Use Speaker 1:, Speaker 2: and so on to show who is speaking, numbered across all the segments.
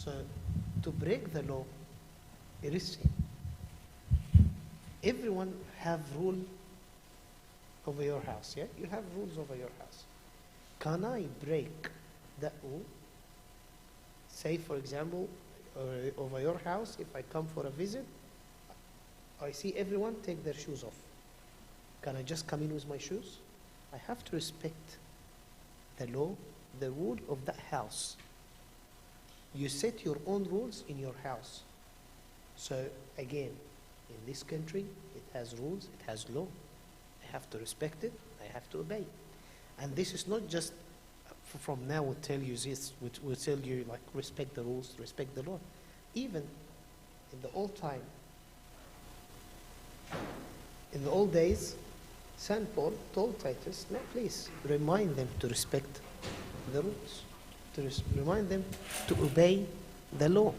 Speaker 1: So, to break the law, it is sin. Everyone have rule over your house, yeah? You have rules over your house. Can I break that rule? Say, for example, over your house, if I come for a visit, I see everyone take their shoes off. Can I just come in with my shoes? I have to respect the law, the rule of that house. You set your own rules in your house. So again, in this country, it has rules, it has law. I have to respect it, I have to obey. And this is not just from now we'll tell you this, we'll tell you like respect the rules, respect the law. Even in the old time, in the old days, St. Paul told Titus, no, please remind them to respect the rules, to remind them to obey the law.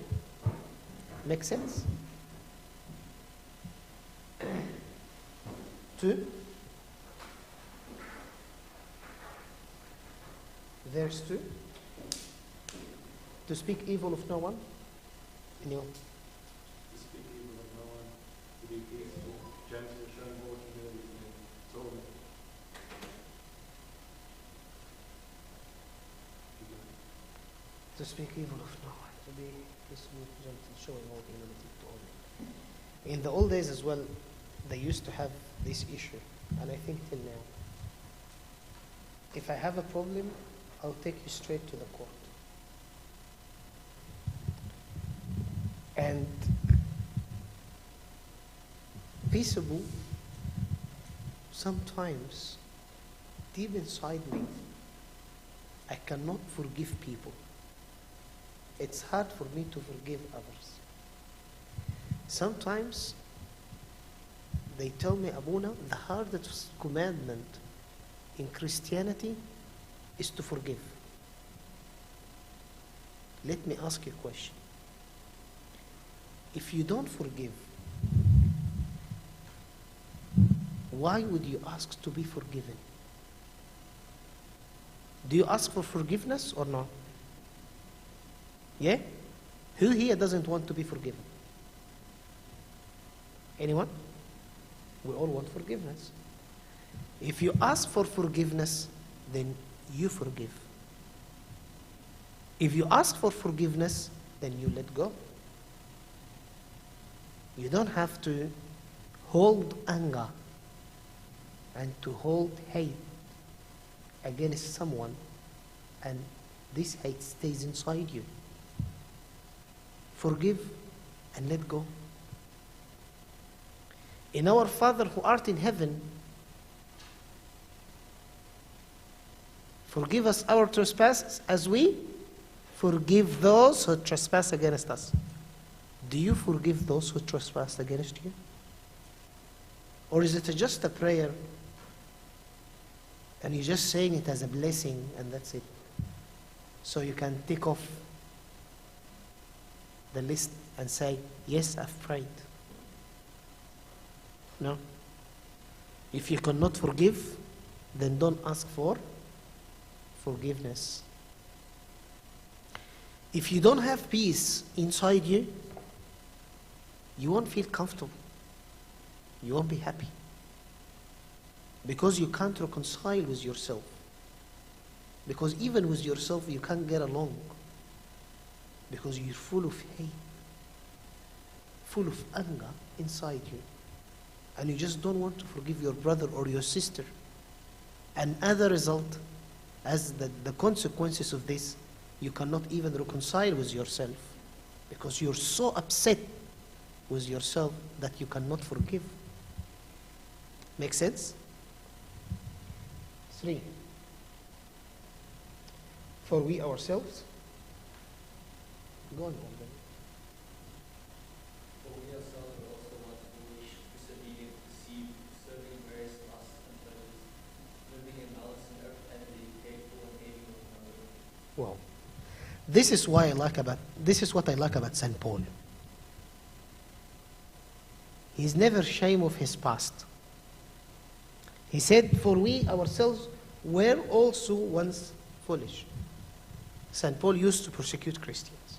Speaker 1: Make sense? 2, verse 2, to speak evil of no one. Anyone?
Speaker 2: To speak evil of no one, to be peaceful, gentle, showing more humility and tolerant.
Speaker 1: To speak evil of no one, to be peaceful, gentle, showing all humility to all men. In the old days as well, they used to have this issue, and I think till now. If I have a problem, I'll take you straight to the court. And peaceable, sometimes, deep inside me, I cannot forgive people. It's hard for me to forgive others. Sometimes, they tell me, Abuna, the hardest commandment in Christianity is to forgive. Let me ask you a question. If you don't forgive, why would you ask to be forgiven? Do you ask for forgiveness or not? Yeah? Who here doesn't want to be forgiven? Anyone? We all want forgiveness. If you ask for forgiveness, then you forgive. If you ask for forgiveness, then you let go. You don't have to hold anger and to hold hate against someone, and this hate stays inside you. Forgive and let go. In our Father who art in heaven, forgive us our trespasses as we forgive those who trespass against us. Do you forgive those who trespass against you? Or is it just a prayer and you're just saying it as a blessing and that's it? So you can tick off the list and say, yes, I've prayed. No. If you cannot forgive, then don't ask for forgiveness. If you don't have peace inside you, you won't feel comfortable. You won't be happy. Because you can't reconcile with yourself. Because even with yourself, you can't get along. Because you're full of hate, full of anger inside you. And you just don't want to forgive your brother or your sister. And as a result, as the consequences of this, you cannot even reconcile with yourself. Because you're so upset with yourself that you cannot forgive. Make sense? 3. For we ourselves, go on, Morgan.
Speaker 3: For we ourselves are also once foolish, disobedient, deceived, serving various lusts and pleasures, living in malice and envy, hateful and hating one another.
Speaker 1: Wow. This is what I like about St. Paul. He's never ashamed of his past. He said, for we ourselves were also once foolish. St. Paul used to persecute Christians.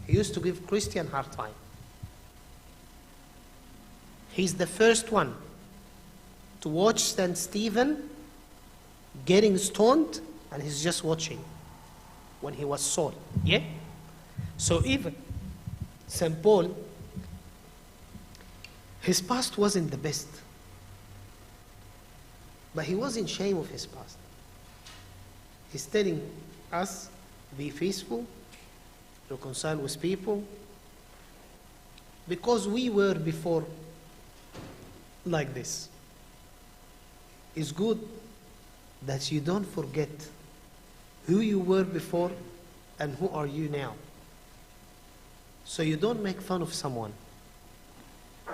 Speaker 1: He used to give Christian hard time. He's the first one to watch St. Stephen getting stoned, and he's just watching when he was Saul. Yeah? So even St. Paul, his past wasn't the best. But he wasn't ashamed of his past. He's telling us, be peaceful, reconcile with people, because we were before like this. It's good that you don't forget who you were before and who are you now. So you don't make fun of someone.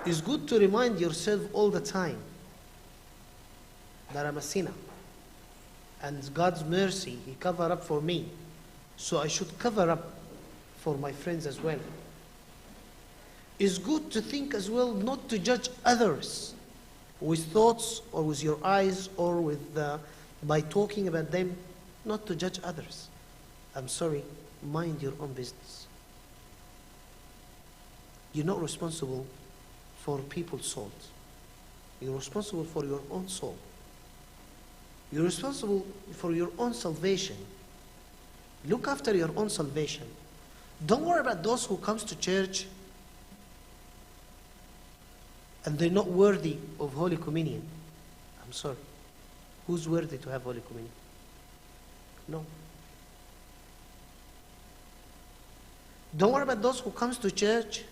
Speaker 1: It's good to remind yourself all the time that I'm a sinner. And God's mercy, He covered up for me. So I should cover up for my friends as well. It's good to think as well not to judge others with thoughts or with your eyes or with by talking about them, not to judge others. I'm sorry, mind your own business. You're not responsible for people's souls. You're responsible for your own soul. You're responsible for your own salvation. Look after your own salvation. Don't worry about those who comes to church and they're not worthy of Holy Communion. I'm sorry. Who's worthy to have Holy Communion? No. Don't worry about those who comes to church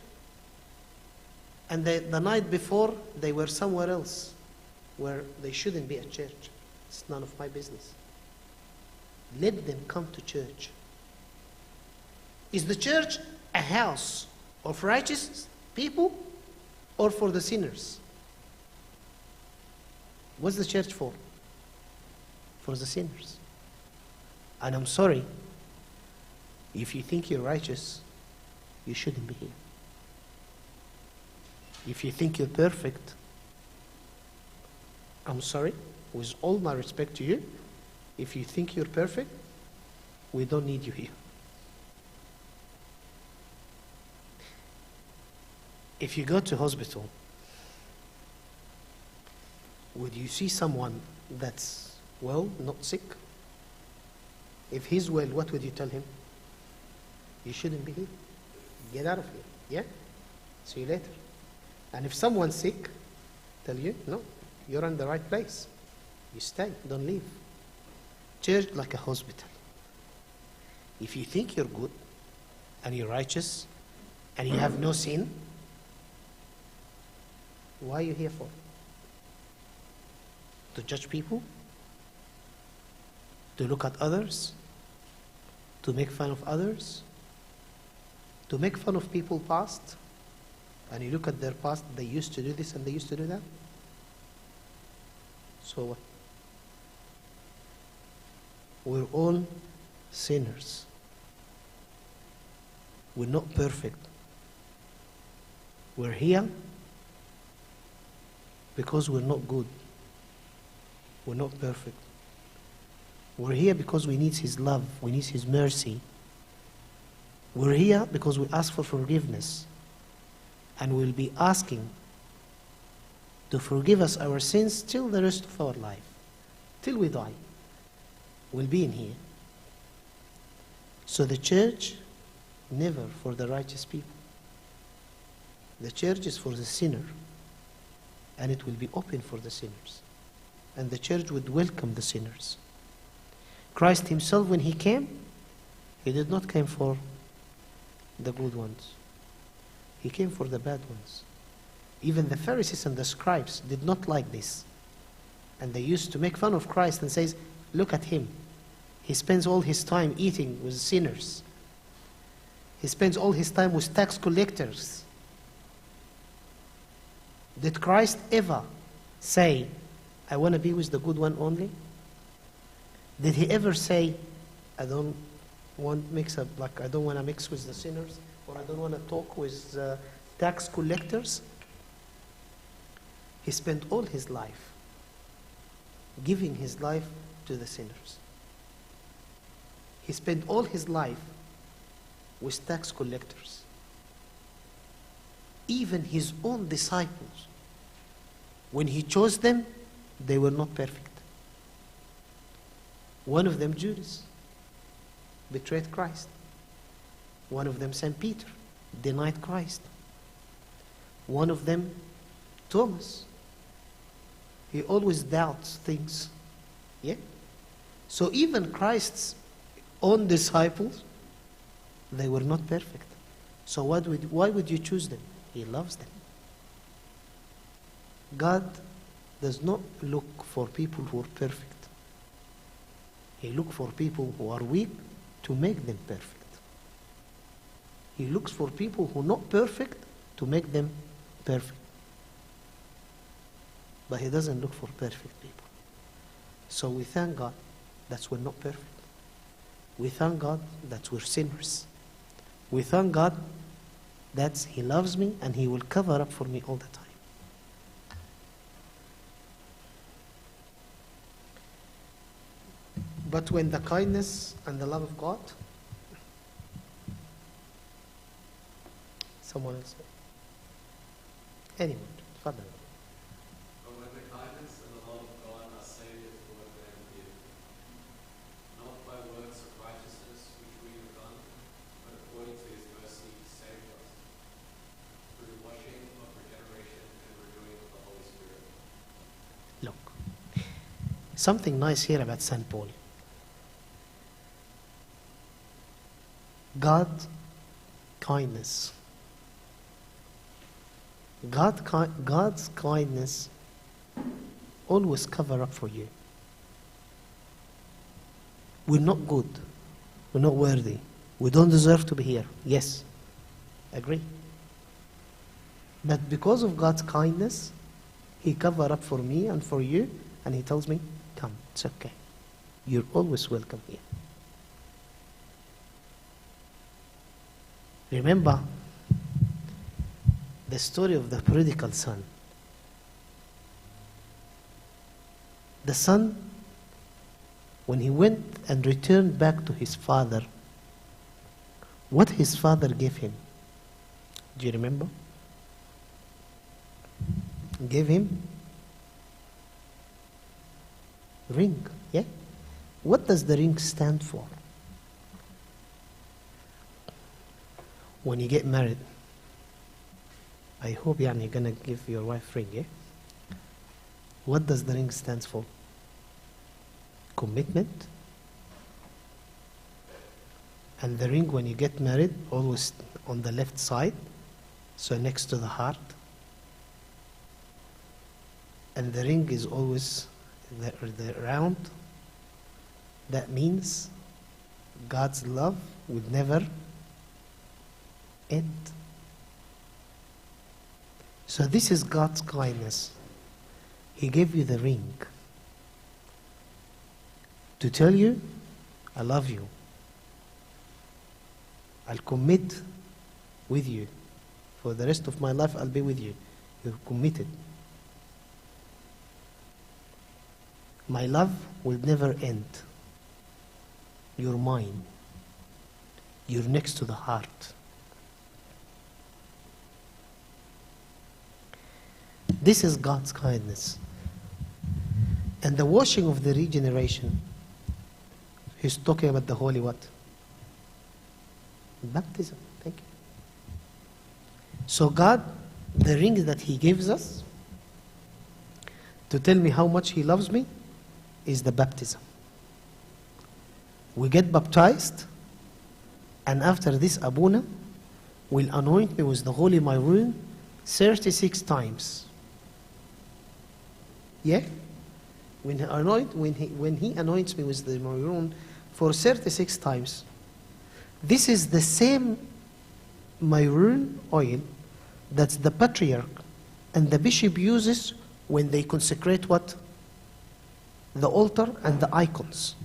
Speaker 1: and the night before they were somewhere else where they shouldn't be at church. It's none of my business. Let them come to church. Is the church a house of righteous people or for the sinners? What's the church for? For the sinners. And I'm sorry, if you think you're righteous, you shouldn't be here. If you think you're perfect, I'm sorry, with all my respect to you, if you think you're perfect, we don't need you here. If you go to hospital, would you see someone that's well, not sick? If he's well, what would you tell him? You shouldn't be here. Get out of here. Yeah? See you later. And if someone's sick, tell you, no, you're in the right place. You stay, don't leave. Church like a hospital. If you think you're good and you're righteous and you have no sin, why are you here for? To judge people? To look at others? To make fun of others? To make fun of people past? And you look at their past, they used to do this and they used to do that? So what? We're all sinners. We're not perfect. We're here because we're not good. We're not perfect. We're here because we need His love. We need His mercy. We're here because we ask for forgiveness. And we'll be asking to forgive us our sins till the rest of our life. Till we die. We'll be in here. So the church, never for the righteous people. The church is for the sinner. And it will be open for the sinners. And the church would welcome the sinners. Christ Himself, when He came, He did not come for the good ones. He came for the bad ones. Even the Pharisees and the scribes did not like this. And they used to make fun of Christ and says, look at Him. He spends all His time eating with sinners. He spends all His time with tax collectors. Did Christ ever say, I want to be with the good one only? Did He ever say, I don't want to mix with the sinners, or I don't want to talk with tax collectors? He spent all His life giving His life to the sinners. He spent all His life with tax collectors. Even his own disciples, when he chose them, they were not perfect. One of them, Judas, betrayed Christ. One of them, St. Peter, denied Christ. One of them, Thomas, he always doubts things. Yeah? So even Christ's own disciples, they were not perfect. So why would you choose them? He loves them. God does not look for people who are perfect. He looks for people who are weak to make them perfect. He looks for people who are not perfect to make them perfect. But he doesn't look for perfect people. So we thank God that we're not perfect. We thank God that we're sinners. We thank God that He loves me and He will cover up for me all the time. But when the kindness and the love of God, someone else, anyone, Father.
Speaker 2: But when the kindness and the love of God are saviours for what they have given, not by works of righteousness which we have done, but according to His mercy He saved us, through the washing of regeneration and renewing of the Holy Spirit.
Speaker 1: Look, something nice here about St. Paul. God's kindness. God's kindness always cover up for you. We're not good. We're not worthy. We don't deserve to be here. Yes, agree. But because of God's kindness, He cover up for me and for you, and He tells me, come, it's okay. You're always welcome here. Remember the story of the prodigal son. The son, when he went and returned back to his father, what his father gave him? Do you remember? Gave him ring, yeah? What does the ring stand for? When you get married, I hope you're gonna give your wife ring, yeah? What does the ring stand for? Commitment. And the ring, when you get married, always on the left side, so next to the heart. And the ring is always the round. That means God's love would never end. So this is God's kindness. He gave you the ring to tell you, I love you. I'll commit with you. For the rest of my life, I'll be with you. You're committed. My love will never end. You're mine. You're next to the heart. This is God's kindness. And the washing of the regeneration, He's talking about the holy what? Baptism. Thank you. So God, the ring that He gives us to tell me how much He loves me is the baptism. We get baptized, and after this, Abuna will anoint me with the holy Maroon 36 times. Yeah? When he anoints me with the Maroon for 36 times, this is the same Maroon oil that the patriarch and the bishop uses when they consecrate what? The altar and the icons.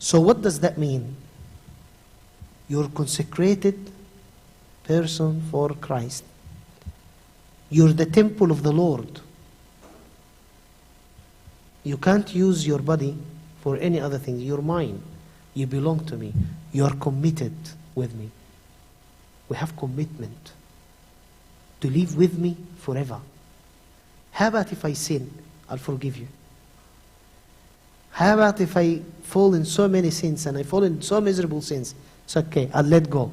Speaker 1: So what does that mean? You're consecrated person for Christ. You're the temple of the Lord. You can't use your body for any other thing. You're mine. You belong to me. You are committed with me. We have commitment to live with me forever. How about if I sin? I'll forgive you. How about if I fall in so many sins and I fall in so miserable sins? It's okay, I'll let go.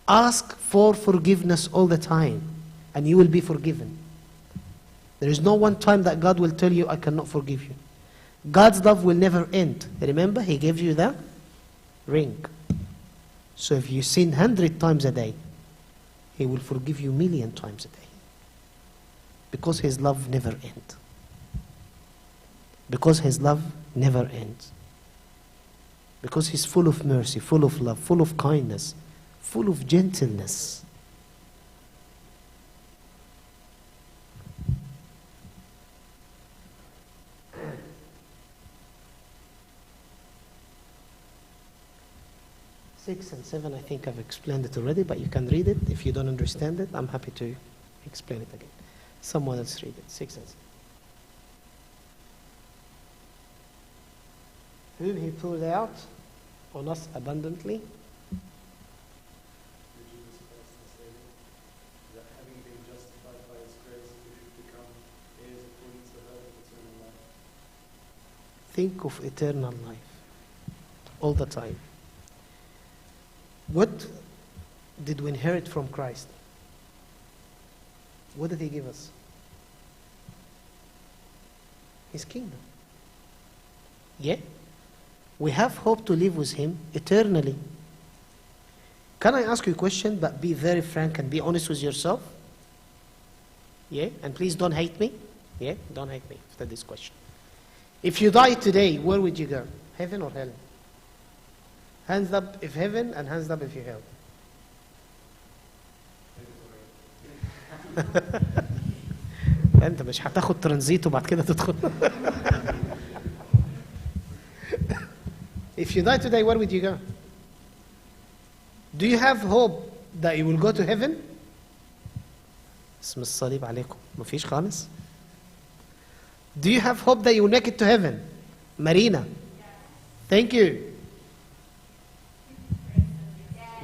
Speaker 1: Ask for forgiveness all the time and you will be forgiven. There is no one time that God will tell you, I cannot forgive you. God's love will never end. Remember, He gave you the ring. So if you sin 100 times a day, He will forgive you 1,000,000 times a day. Because His love never ends. Because His love never ends. Because He's full of mercy, full of love, full of kindness, full of gentleness. Six and seven, I think I've explained it already, but you can read it. If you don't understand it, I'm happy to explain it again. Someone else read it. 6 and 7. Whom He poured out on us abundantly.
Speaker 2: Jesus Christ the Savior, that having been justified by His grace, we should become heirs according to the hope of eternal life.
Speaker 1: Think of eternal life all the time. What did we inherit from Christ? What did He give us? His kingdom. Yeah? We have hope to live with Him eternally. Can I ask you a question, but be very frank and be honest with yourself? Yeah? And please don't hate me. Yeah? Don't hate me after this question. If you die today, where would you go? Heaven or hell? Hands up if heaven and hands up if you hell. انت مش هتاخد ترانزيت وبعد كده تدخل. If you die today, where would you go? Do you have hope that you will go to heaven? اسم الصليب عليكم. مفيش خالص. Do you have hope that you will make it to heaven? Marina. Thank you.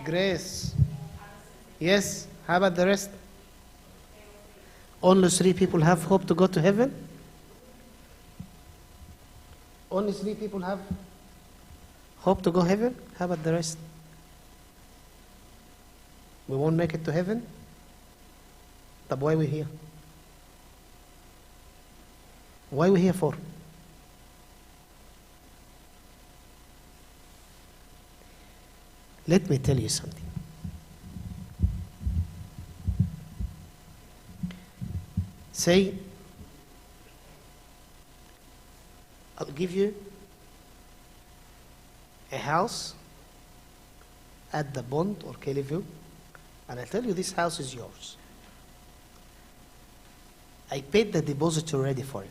Speaker 1: Grace. Yes. How about the rest? Only 3 people have hope to go to heaven? Only 3 people have hope to go heaven? How about the rest? We won't make it to heaven? طب why are we here? Why are we here for? Let me tell you something. Say, I'll give you a house at the Bond or Kellyville, and I tell you this house is yours. I paid the deposit already for it.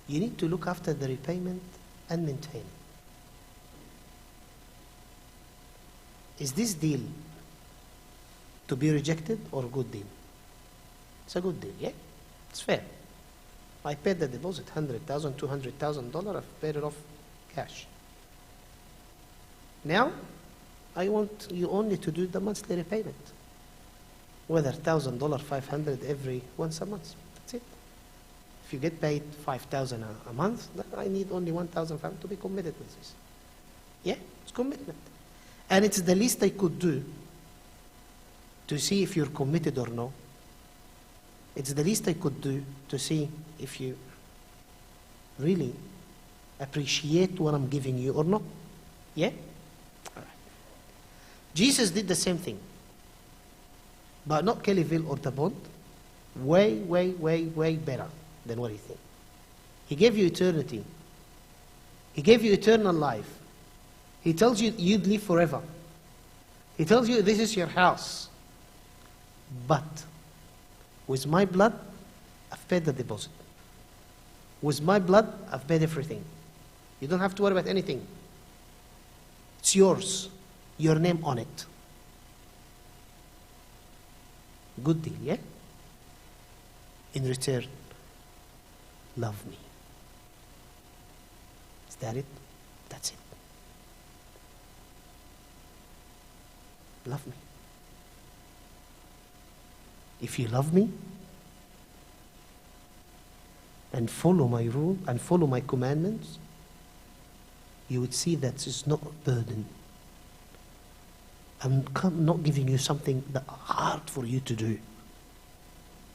Speaker 1: You need to look after the repayment and maintain it. Is this deal to be rejected or a good deal? It's a good deal, yeah? It's fair. I paid the deposit, $100,000, $200,000. I've paid it off cash. Now, I want you only to do the monthly repayment. Whether $1,000, $500 every once a month. That's it. If you get paid $5,000 a month, then I need only $1,500 to be committed with this. Yeah, it's commitment. And it's the least I could do to see if you're committed or no. It's the least I could do to see if you really appreciate what I'm giving you or not. Yeah? All right. Jesus did the same thing. But not Kellyville or the Bond. Way, way, way, way better than what he did. He gave you eternity. He gave you eternal life. He tells you you'd live forever. He tells you this is your house. But with my blood, I've paid the deposit. With my blood, I've paid everything. You don't have to worry about anything. It's yours. Your name on it. Good deal, yeah? In return, love me. that it? That's it. Love me. If you love me and follow my rule and follow my commandments, you would see that it's not a burden. I'm not giving you something that hard for you to do.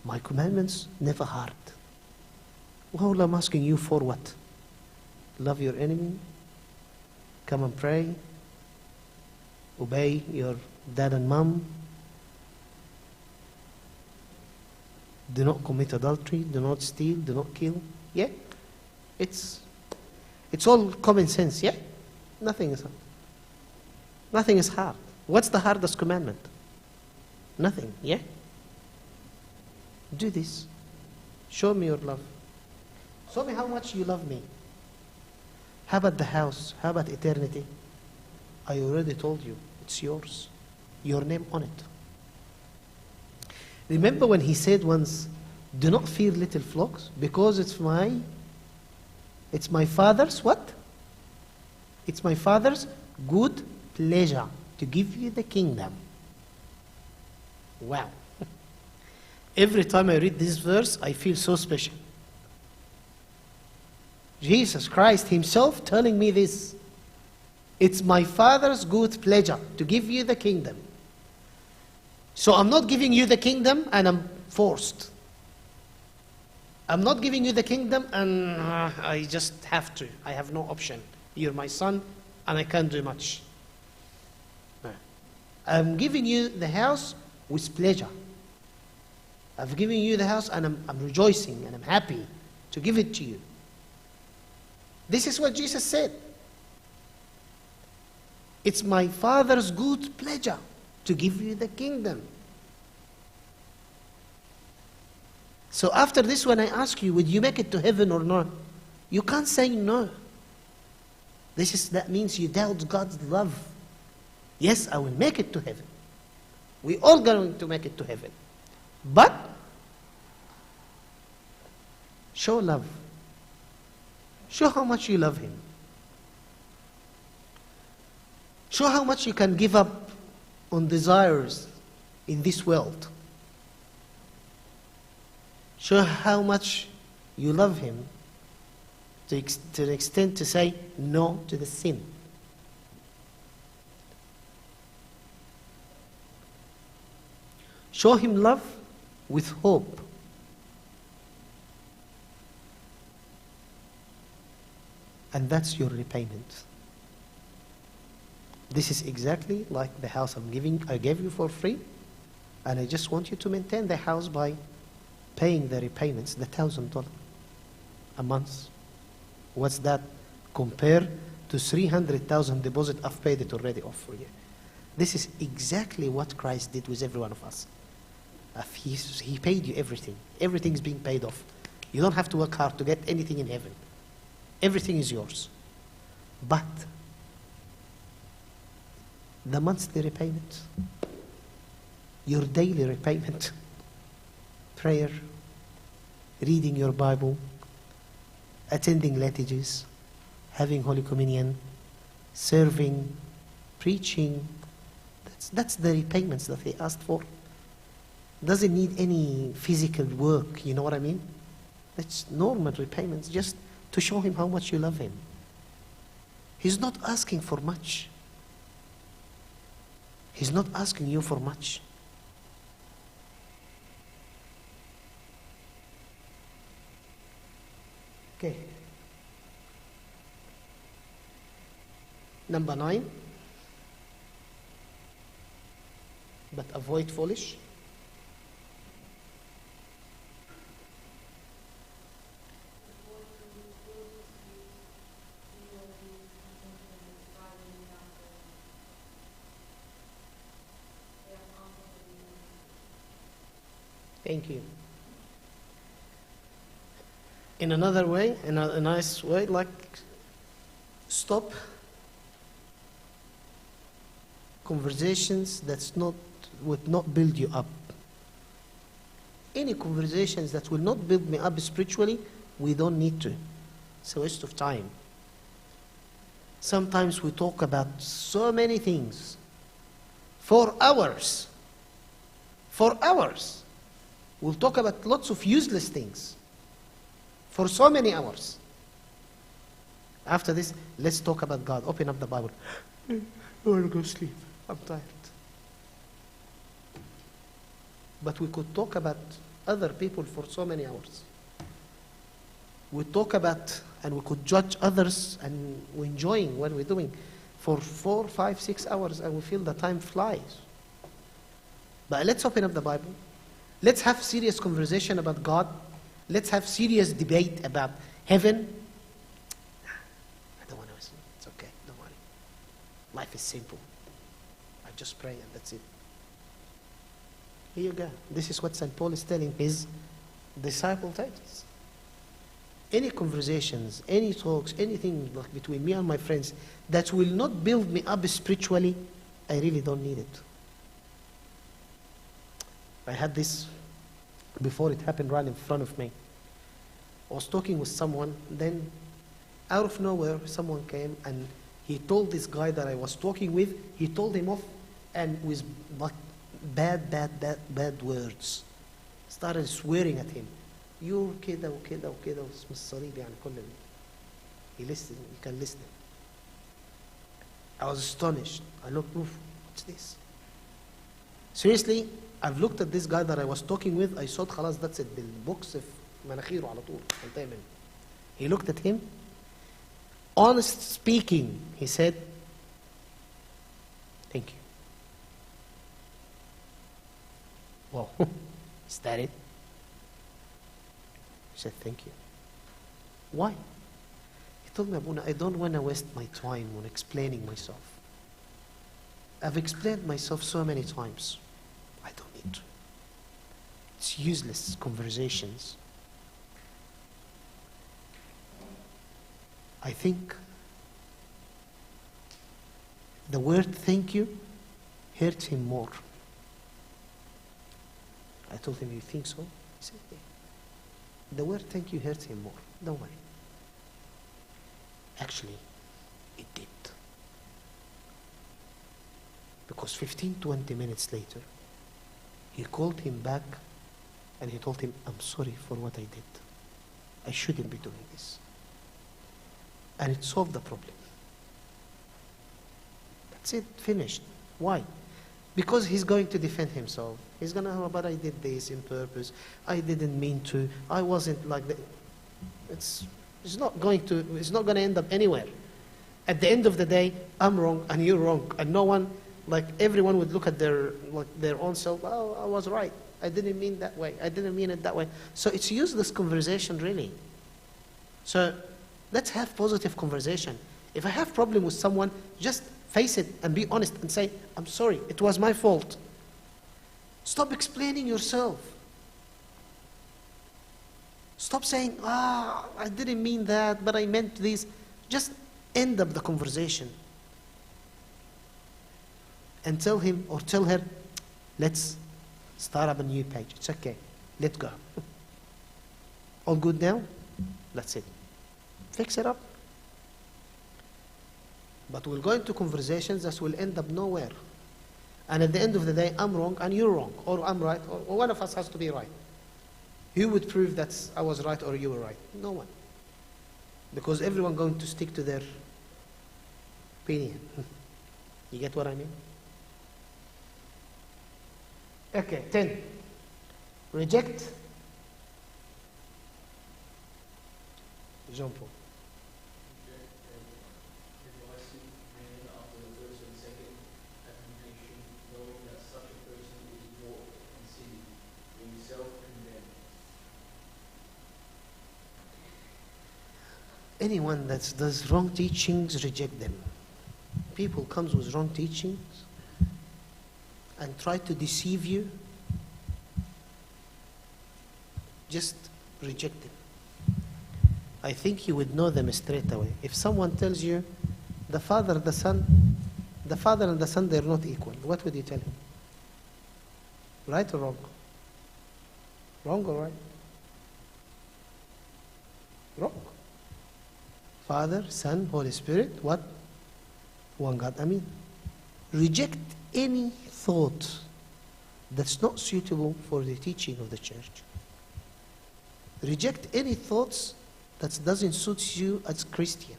Speaker 1: My commandments never hard. Well, I'm asking you for what? Love your enemy, come and pray, obey your dad and mom, do not commit adultery, do not steal, do not kill. Yeah? It's all common sense, yeah? Nothing is hard. What's the hardest commandment? Nothing, yeah? Do this. Show me your love. Show me how much you love me. How about the house? How about eternity? I already told you, it's yours. Your name on it. Remember when he said once, do not fear little flocks, because it's my Father's what? It's my Father's good pleasure to give you the kingdom. Wow. Every time I read this verse, I feel so special. Jesus Christ himself telling me this. It's my Father's good pleasure to give you the kingdom. So I'm not giving you the kingdom and I'm forced. I'm not giving you the kingdom and I just have to. I have no option. You're my son and I can't do much. No. I'm giving you the house with pleasure. I've given you the house and I'm rejoicing and I'm happy to give it to you. This is what Jesus said. It's my Father's good pleasure to give you the kingdom. So after this, when I ask you, would you make it to heaven or not? You can't say no. That means you doubt God's love. Yes, I will make it to heaven. We're all going to make it to heaven. But show love. Show how much you love him. Show how much you can give up on desires in this world. Show how much you love him to the extent to say no to the sin. Show him love with hope. And that's your repayment. This is exactly like the house I gave you for free, and I just want you to maintain the house by paying the repayments, the $1,000 a month. What's that compared to 300,000 deposit? I've paid it already off for you. This is exactly what Christ did with every one of us. He paid you everything. Everything's being paid off. You don't have to work hard to get anything in heaven. Everything is yours. But the monthly repayment, your daily repayment, prayer, reading your Bible, attending liturgies, having Holy Communion, serving, preaching, that's the repayments that he asked for. Doesn't need any physical work, you know what I mean? That's normal repayments, just to show him how much you love him. He's not asking for much. He's not asking you for much. Okay. Number 9. But avoid foolish. Thank you. In another way, in a nice way, like stop conversations would not build you up. Any conversations that will not build me up spiritually, we don't need to. It's a waste of time. Sometimes we talk about so many things for hours. For hours. We'll talk about lots of useless things for so many hours. After this, let's talk about God. Open up the Bible. I want to go sleep. I'm tired. But we could talk about other people for so many hours. We talk about and we could judge others and we're enjoying what we're doing for 4, 5, 6 hours and we feel the time flies. But let's open up the Bible. Let's have serious conversation about God. Let's have serious debate about heaven. I don't want to listen. It's okay. Don't worry. Life is simple. I just pray and that's it. Here you go. This is what St. Paul is telling his disciple Titus. Any conversations, any talks, anything like between me and my friends that will not build me up spiritually, I really don't need it. I had this before it happened right in front of me. I was talking with someone, then out of nowhere someone came and he told this guy that I was talking with, he told him off and with like bad words. Started swearing at him. You're كده وكده وكده واسم الصليب يعني كل he listened, you can listen. I was astonished. I looked, what's this? Seriously, I've looked at this guy that I was talking with, I thought خلاص that's it, بالبوكس في مناخيره على طول. انتهى منه. He looked at him. Honest speaking, he said, thank you. Wow, is that it? He said, thank you. Why? He told me, Abuna, I don't want to waste my time on explaining myself. I've explained myself so many times. I don't need to. It's useless conversations. I think the word thank you hurt him more. I told him, you think so? He said, yeah. The word thank you hurt him more. Don't worry. Actually, it did. Because 15, 20 minutes later, he called him back and he told him, I'm sorry for what I did. I shouldn't be doing this. And it solved the problem. That's it, finished. Why? Because he's going to defend himself. He's going to, oh, but I did this in purpose. I didn't mean to. I wasn't like that. It's not going to end up anywhere. At the end of the day, I'm wrong and you're wrong. And no one, like everyone would look at their own self, oh, I was right. I didn't mean that way. I didn't mean it that way. So it's useless conversation, really. So let's have positive conversation. If I have problem with someone, just face it and be honest and say, I'm sorry, it was my fault. Stop explaining yourself. Stop saying, I didn't mean that, but I meant this. Just end up the conversation. And tell him or tell her, let's start up a new page. It's okay. Let's go. All good now? That's it. Fix it up. But we'll go into conversations that will end up nowhere. And at the end of the day, I'm wrong and you're wrong. Or I'm right, or one of us has to be right. Who would prove that I was right or you were right? No one. Because everyone going to stick to their opinion. You get what I mean? Okay, 10. Reject. Jean-Paul. Anyone that does wrong teachings, reject them. People comes with wrong teachings and try to deceive you. Just reject them. I think you would know them straight away. If someone tells you the Father and the Son, they're not equal, what would you tell him? Right or wrong? Wrong or right? Wrong. Father, Son, Holy Spirit, what? One God, I mean, reject any thought that's not suitable for the teaching of the church. Reject any thoughts that doesn't suit you as Christian.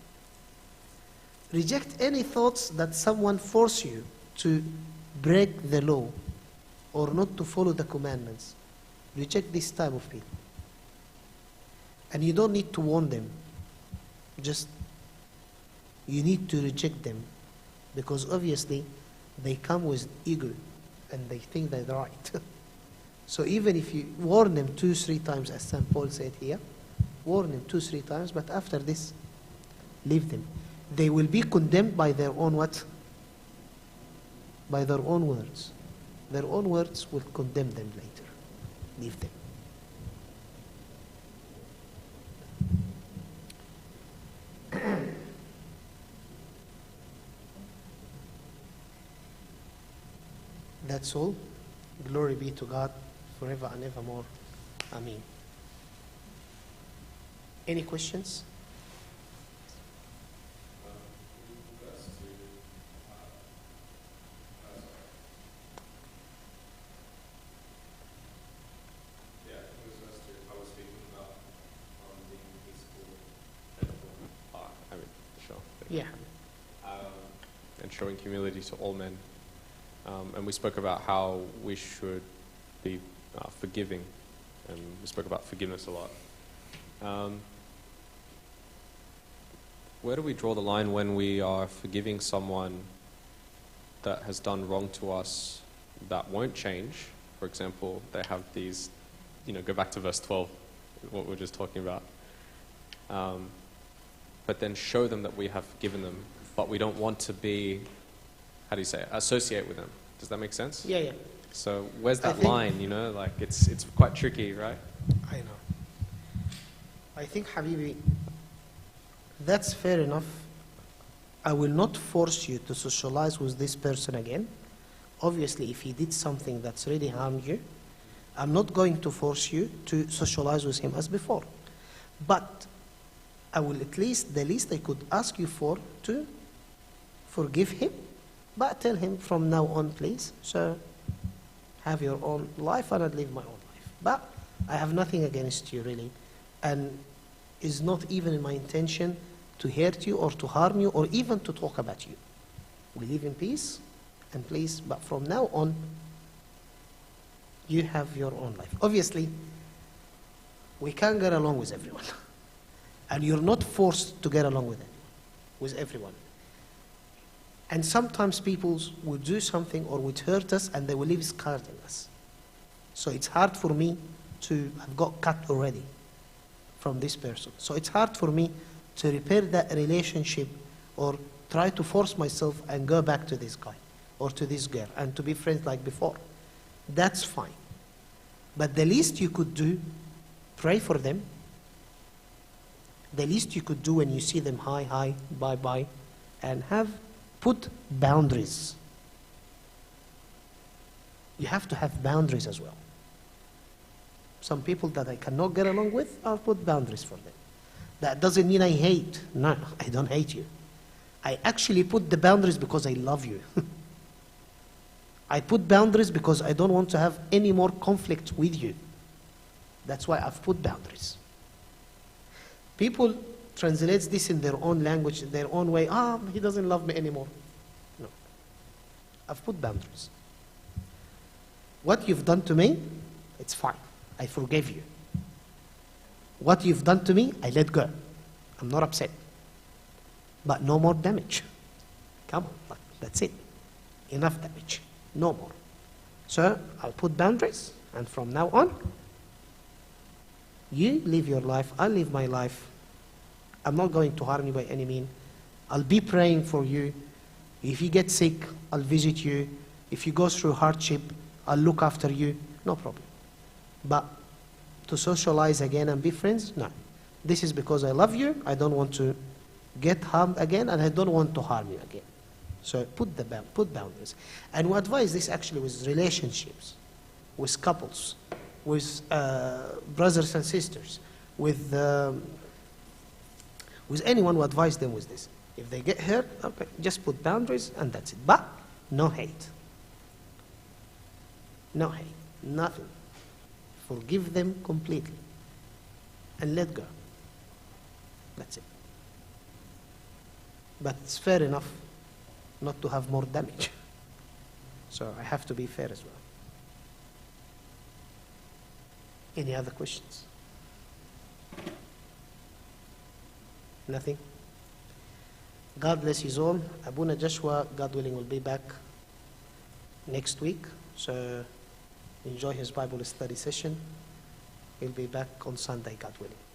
Speaker 1: Reject any thoughts that someone force you to break the law or not to follow the commandments. Reject this type of people. And you don't need to warn them. Just, you need to reject them, because obviously they come with ego and they think they're right. So even if you warn them 2-3 times, as St. Paul said here, warn them 2-3 times, but after this, leave them. They will be condemned by their own what? By their own words. Their own words will condemn them later. Leave them. That's all. Glory be to God forever and evermore. Amen. Any questions? Yeah.
Speaker 4: And showing humility to all men. And we spoke about how we should be forgiving, and we spoke about forgiveness a lot. Where do we draw the line when we are forgiving someone that has done wrong to us that won't change? For example, they have these, go back to verse 12, what we're just talking about. But then show them that we have forgiven them, but we don't want to be, how do you say it, associate with them. Does that make sense?
Speaker 1: Yeah.
Speaker 4: So where's that line, Like it's quite tricky, right?
Speaker 1: I know. I think, Habibi, that's fair enough. I will not force you to socialize with this person again. Obviously, if he did something that's really harmed you, I'm not going to force you to socialize with him as before. But I will the least I could ask you for to forgive him, but tell him from now on, please, sir, have your own life and I'll live my own life. But I have nothing against you, really. And it's not even in my intention to hurt you or to harm you or even to talk about you. We live in peace, and please, but from now on, you have your own life. Obviously, we can't get along with everyone. And you're not forced to get along with everyone. And sometimes people will do something or would hurt us and they will leave scars in us. So it's hard for me to have got cut already from this person. So it's hard for me to repair that relationship or try to force myself and go back to this guy or to this girl and to be friends like before. That's fine. But the least you could do, pray for them. The least you could do when you see them, hi, bye, and put boundaries. You have to have boundaries as well. Some people that I cannot get along with, I'll put boundaries for them. That doesn't mean I hate. No, I don't hate you. I actually put the boundaries because I love you. I put boundaries because I don't want to have any more conflict with you. That's why I've put boundaries. People translate this in their own language, in their own way. He doesn't love me anymore. No. I've put boundaries. What you've done to me, it's fine. I forgive you. What you've done to me, I let go. I'm not upset. But no more damage. Come on, that's it. Enough damage. No more. So I'll put boundaries, and from now on, you live your life, I'll live my life. I'm not going to harm you by any means. I'll be praying for you. If you get sick, I'll visit you. If you go through hardship, I'll look after you. No problem. But to socialize again and be friends, no. This is because I love you. I don't want to get harmed again, and I don't want to harm you again. So put boundaries. And we advise this actually with relationships, with couples, with brothers and sisters, with with anyone who advise them with this. If they get hurt, okay, just put boundaries and that's it. But no hate. No hate. Nothing. Forgive them completely. And let go. That's it. But it's fair enough not to have more damage. So I have to be fair as well. Any other questions? Nothing? God bless you all. Abuna Joshua, God willing, will be back next week. So enjoy his Bible study session. He'll be back on Sunday, God willing.